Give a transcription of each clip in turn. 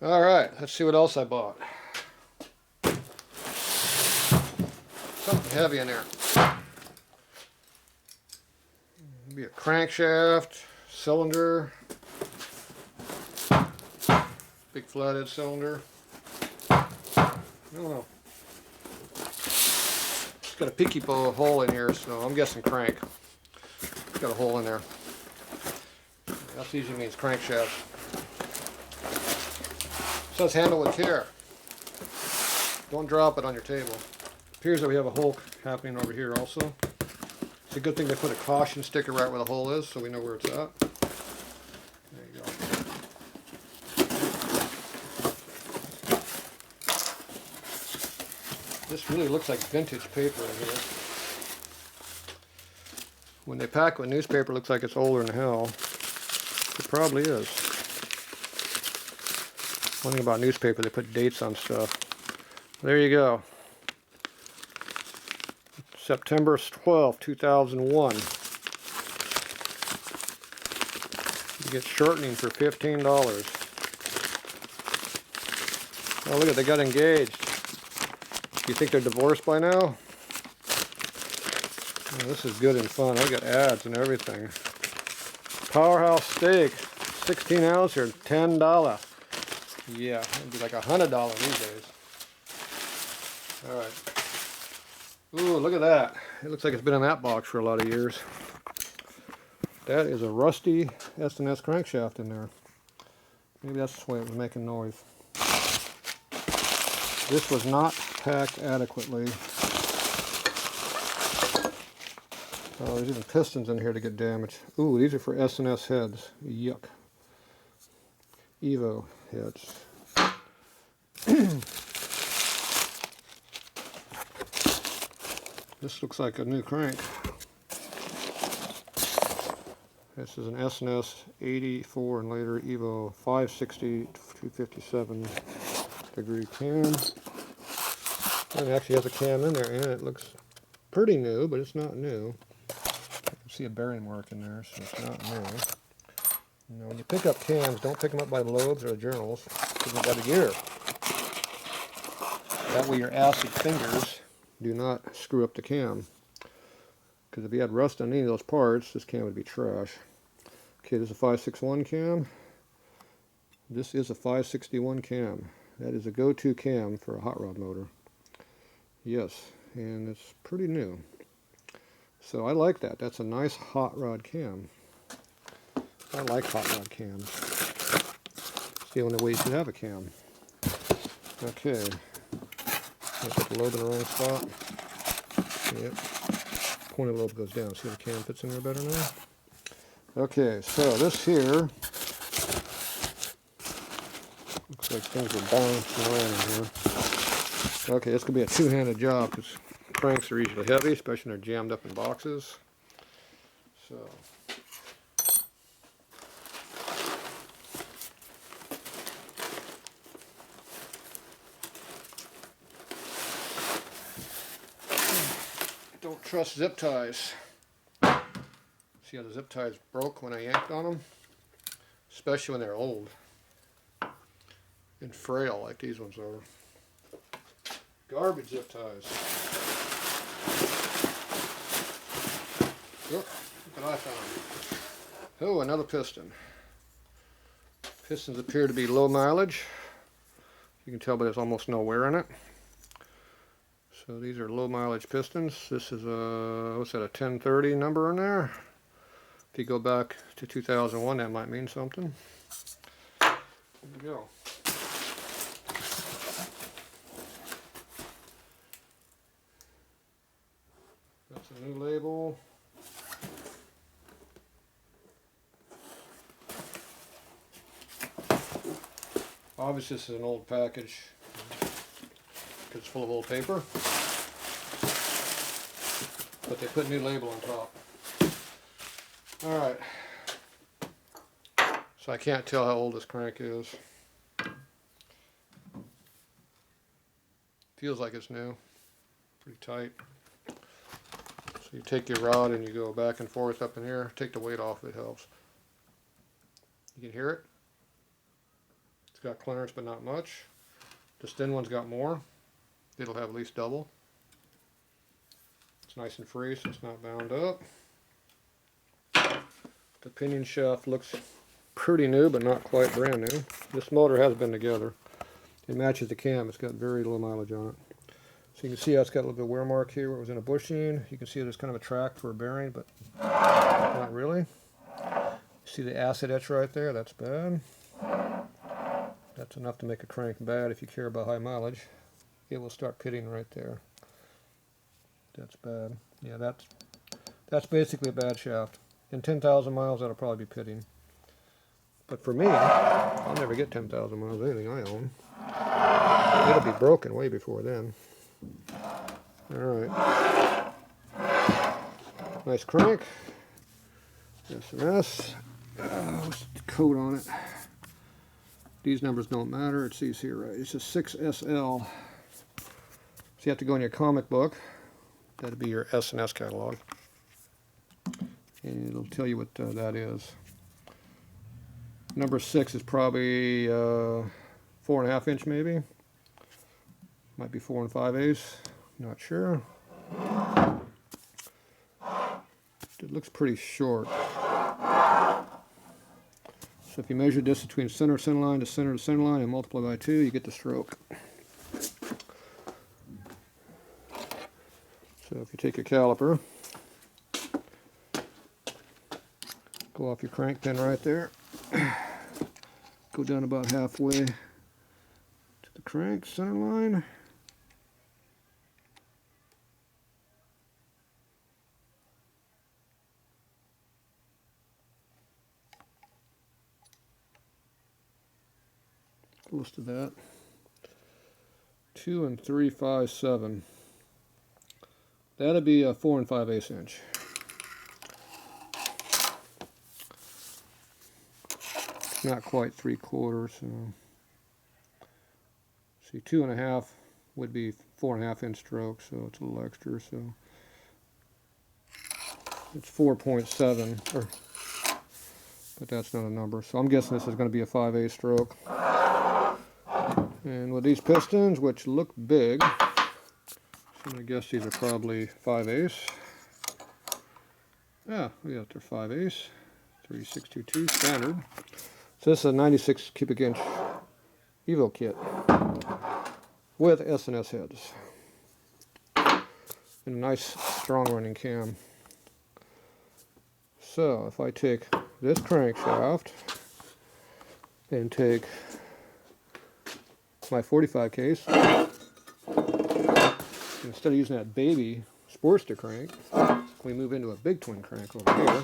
Alright, let's see what else I bought. Something heavy in there. Maybe a crankshaft, cylinder, big flathead cylinder. I don't know. It's got a peaky hole in here, so I'm guessing crank. It's got a hole in there. That usually means crankshaft. Says handle with care. Don't drop it on your table. Appears that we have a hole happening over here also. It's a good thing they put a caution sticker right where the hole is so we know where it's at. There you go. This really looks like vintage paper in here. When they pack with newspaper, it looks like it's older than hell. It probably is. One thing about newspaper, they put dates on stuff. There you go. September 12, 2001. You get shortening for $15. Oh, look at, they got engaged. Do you think they're divorced by now? Oh, this is good and fun. I got ads and everything. Powerhouse steak, 16 ounce here, $10. Yeah, it'd be like $100 these days. Alright. Ooh, look at that. It looks like it's been in that box for a lot of years. That is a rusty S&S crankshaft in there. Maybe that's the way it was making noise. This was not packed adequately. Oh, there's even pistons in here to get damaged. Ooh, these are for S&S heads. Yuck. Evo heads. This looks like a new crank. This is an S&S 84 and later Evo 560 257 degree cam. It actually has a cam in there, and it looks pretty new, but it's not new. You can see a bearing mark in there, so it's not new. You know, when you pick up cams, don't pick them up by the lobes or the journals, because they've got a gear. That way your acid fingers do not screw up the cam. Because if you had rust on any of those parts, this cam would be trash. Okay, this is a 561 cam. This is a 561 cam. That is a go-to cam for a hot rod motor. Yes, and it's pretty new. So I like that. That's a nice hot rod cam. I like hot rod cams. It's the only way you should have a cam. Okay. I put the lobe in the wrong spot. Yep. Pointed lobe goes down. See how the cam fits in there better now? Okay, so this here looks like things are bouncing around in here. Okay, this could be a two-handed job because cranks are usually heavy, especially when they're jammed up in boxes. So don't trust zip ties. See how the zip ties broke when I yanked on them? Especially when they're old and frail like these ones are. Garbage zip ties. Oh, look what I found. Oh, another piston. Pistons appear to be low mileage. You can tell but there's almost no wear in it. So these are low mileage pistons. This is a, what's that, a 1030 number in there? If you go back to 2001, that might mean something. There you go. That's a new label. Obviously this is an old package because it's full of old paper. But they put a new label on top. Alright. So I can't tell how old this crank is. Feels like it's new. Pretty tight. So you take your rod and you go back and forth up in here. Take the weight off, it helps. You can hear it? It's got clearance but not much. This thin one's got more. It'll have at least double. It's nice and free, so it's not bound up. The pinion shaft looks pretty new, but not quite brand new. This motor has been together. It matches the cam. It's got very low mileage on it. So you can see how it's got a little bit of wear mark here where it was in a bushing. You can see there's kind of a track for a bearing, but not really. See the acid etch right there? That's bad. That's enough to make a crank bad if you care about high mileage. It will start pitting right there. That's bad. Yeah, that's basically a bad shaft. In 10,000 miles, that'll probably be pitting. But for me, I'll never get 10,000 miles of anything I own. It'll be broken way before then. Alright. Nice crank. S&S. What's the code on it? These numbers don't matter. It says here, right? It's a 6SL. So you have to go in your comic book. That'd be your S&S catalog. And it'll tell you what that is. Number 6 is probably 4.5 inch maybe. Might be 4 5/8. Not sure. It looks pretty short. So if you measure this between center line to center line and multiply by 2, you get the stroke. So if you take your caliper, go off your crank pin right there, go down about halfway to the crank center line. Close to that. 2 3/5/7. That'll be a 4 5/8 inch. Not quite 3/4. So see, 2.5 would be 4.5 inch stroke, so it's a little extra. So it's 4.7, but that's not a number. So I'm guessing this is going to be a 5/8 stroke. And with these pistons, which look big, so I'm going to guess these are probably 5/8. Yeah, we got their 5/8, 3622 standard. So this is a 96 cubic inch Evo kit with S&S heads and a nice strong running cam. So if I take this crankshaft and take my 45 case, instead of using that baby Sportster crank, we move into a big twin crank over here.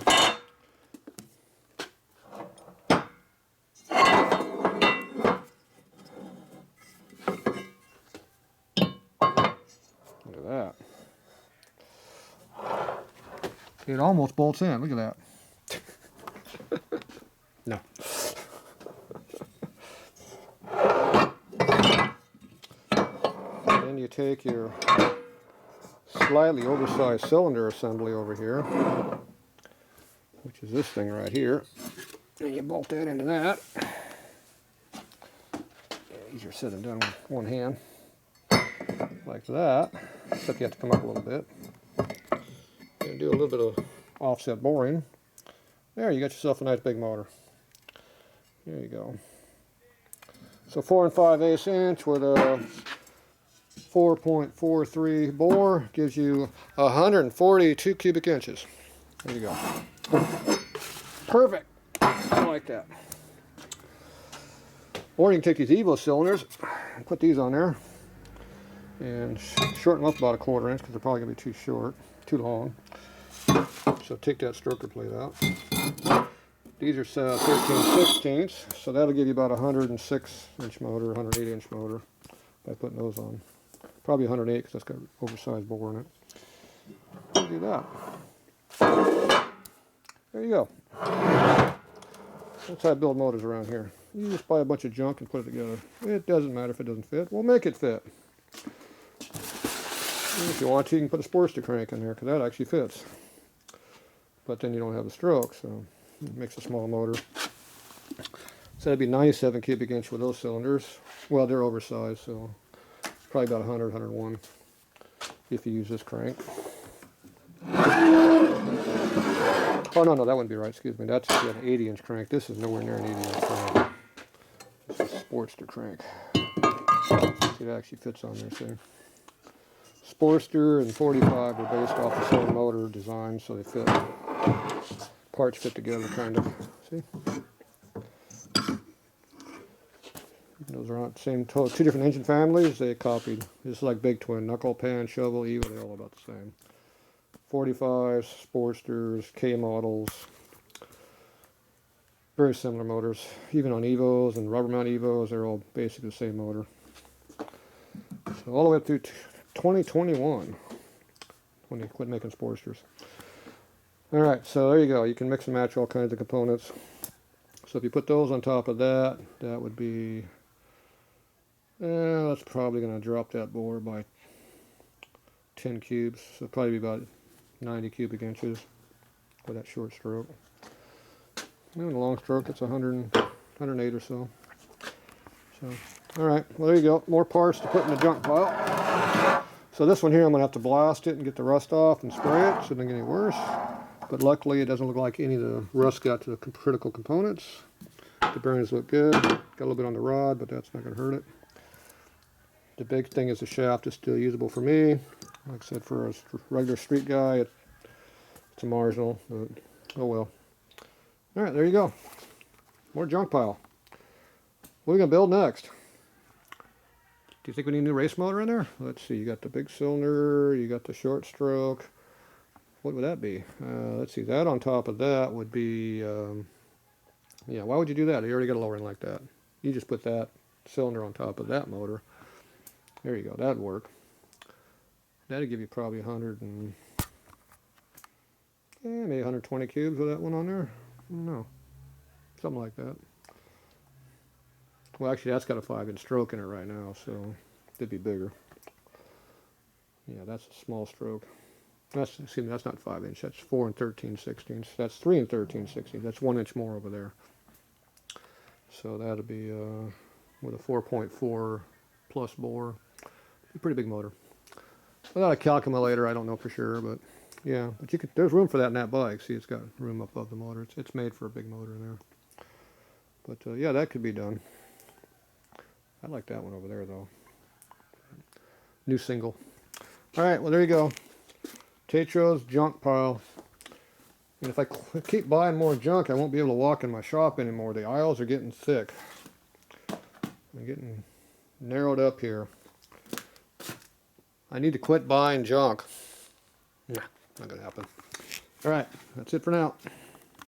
Look at that. It almost bolts in. Look at that. No. Then you take your slightly oversized cylinder assembly over here, which is this thing right here, and you bolt that into that. Easier said than done with one hand. Like that, except you have to come up a little bit. And do a little bit of offset boring. There, you got yourself a nice big motor. There you go. So 4 5/8 inch with a 4.43 bore gives you 142 cubic inches. There you go. Perfect. I like that. Or you can take these Evo cylinders and put these on there and shorten them up about 1/4 inch because they're probably going to be too short, too long. So take that stroker plate out. These are 13/16, so that'll give you about a 106 inch motor, 108 inch motor by putting those on. Probably 108 because that's got an oversized bore in it. Do that. There you go. That's how I build motors around here. You just buy a bunch of junk and put it together. It doesn't matter if it doesn't fit. We'll make it fit. And if you want to, you can put a Sportster crank in there because that actually fits. But then you don't have the stroke, so it makes a small motor. So that'd be 97 cubic inch with those cylinders. Well, they're oversized, so probably about 100, 101 if you use this crank. Oh, no, that wouldn't be right, excuse me. That's an 80-inch crank. This is nowhere near an 80-inch crank. This is a Sportster crank. See, it actually fits on there, see? Sportster and 45 are based off the same motor design, so they fit. Parts fit together, kind of. See? Those are not the same, two different engine families. They copied. This is like Big Twin, knuckle, pan, shovel, Evo. They're all about the same. 45s, Sportsters, K models. Very similar motors. Even on Evos and rubber mount Evos, they're all basically the same motor. So all the way up through 2021, when they quit making Sportsters. Alright, so there you go. You can mix and match all kinds of components. So if you put those on top of that, that would be, that's probably going to drop that bore by 10 cubes. So it'll probably be about 90 cubic inches with that short stroke. And a long stroke, it's 100, 108 or so. So, alright, well there you go. More parts to put in the junk pile. So this one here, I'm going to have to blast it and get the rust off and spray it so it doesn't get any worse. But luckily, it doesn't look like any of the rust got to the critical components. The bearings look good. Got a little bit on the rod, but that's not going to hurt it. The big thing is the shaft is still usable for me. Like I said, for a regular street guy, it's a marginal, but oh well. Alright, there you go. More junk pile. What are we going to build next? Do you think we need a new race motor in there? Let's see, you got the big cylinder, you got the short stroke. What would that be? Let's see, that on top of that would be, yeah, why would you do that? You already got a lower end like that. You just put that cylinder on top of that motor. There you go, that'd work. That'd give you probably 100 and, maybe 120 cubes with that one on there. I don't know, something like that. Well, actually, that's got a 5-inch stroke in it right now, so it'd be bigger. Yeah, that's a small stroke. That's, excuse me, that's not 5-inch. That's 4 13/16. That's 3 13/16. That's 1 inch more over there. So that'll be with a 4.4 plus bore. A pretty big motor. Without a calculator, I don't know for sure, but yeah. But you could. There's room for that in that bike. See, it's got room above the motor. It's made for a big motor in there. But yeah, that could be done. I like that one over there though. New single. All right. Well, there you go. Tatro's junk pile. And if I keep buying more junk, I won't be able to walk in my shop anymore. The aisles are getting thick. I'm getting narrowed up here. I need to quit buying junk. Nah, not gonna happen. All right, that's it for now.